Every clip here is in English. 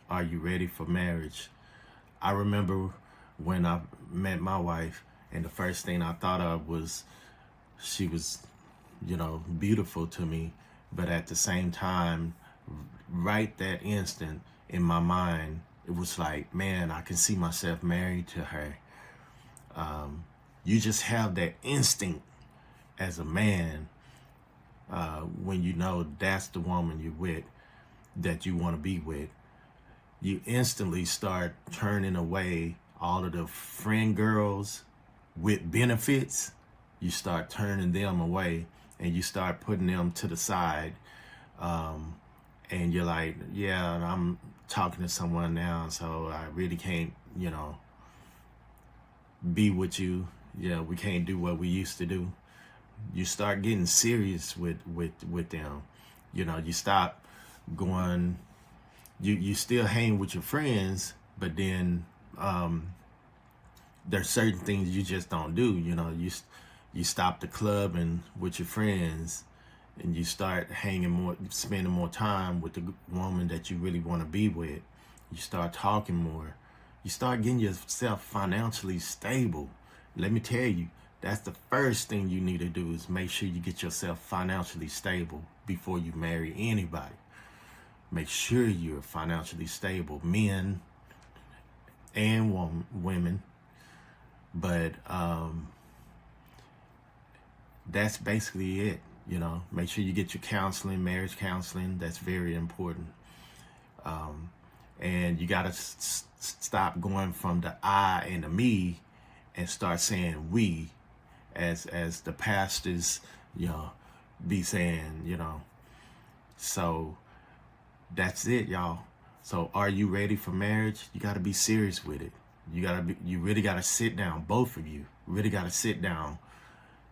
Are you ready for marriage? I remember when I met my wife, and the first thing I thought of was she was, beautiful to me. But at the same time, right that instant in my mind, it was like, man, I can see myself married to her. You just have that instinct as a man when you know that's the woman you're with, that you want to be with. You instantly start turning away all of the friend girls with benefits. You start turning them away and you start putting them to the side. And you're like, yeah, I'm talking to someone now, so I really can't, be with you. Yeah, we can't do what we used to do. You start getting serious with them. You stop going. You still hang with your friends, but then there's certain things you just don't do. You stop the clubbing with your friends, and you start hanging more, spending more time with the woman that you really want to be with. You start talking more. You start getting yourself financially stable. Let me tell you, that's the first thing you need to do, is make sure you get yourself financially stable before you marry anybody. Make sure you're financially stable, men and women. But that's basically it. Make sure you get your counseling, marriage counseling. That's very important. And you got to stop going from the I and the me and start saying we, as the pastors, be saying, So that's it, y'all. So are you ready for marriage? You got to be serious with it. You really got to sit down, both of you really got to sit down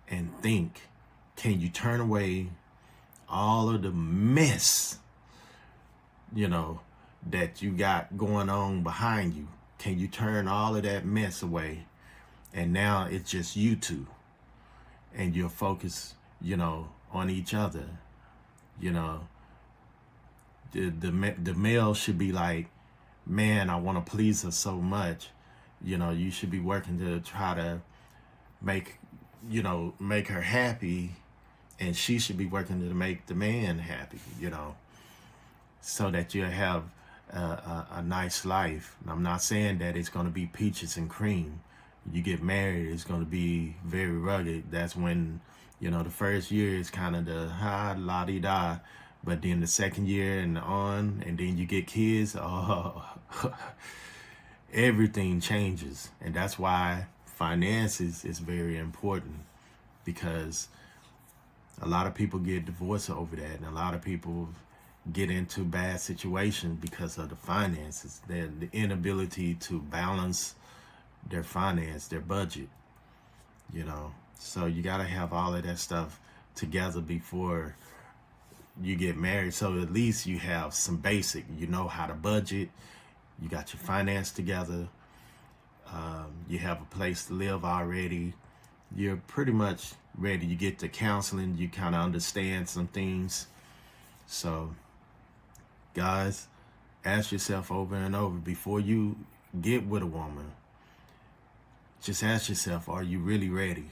and think, can you turn away all of the mess, that you got going on behind you? Can you turn all of that mess away? And now it's just you two, and you'll focus, on each other. The male should be like, man, I want to please her so much. You should be working to try to make her happy, and she should be working to make the man happy, so that you'll have a nice life. And I'm not saying that it's going to be peaches and cream. You get married, it's going to be very rugged. That's when, the first year is kind of the la-di-da. But then the second year and on, and then you get kids, everything changes. And that's why finances is very important, because a lot of people get divorced over that, and a lot of people get into bad situations because of the finances, the inability to balance their finance, their budget, So you got to have all of that stuff together before you get married. So at least you have some basic, how to budget, you got your finance together, you have a place to live already, you're pretty much ready. You get to counseling, you kind of understand some things. So guys, ask yourself over and over before you get with a woman. Just ask yourself, are you really ready?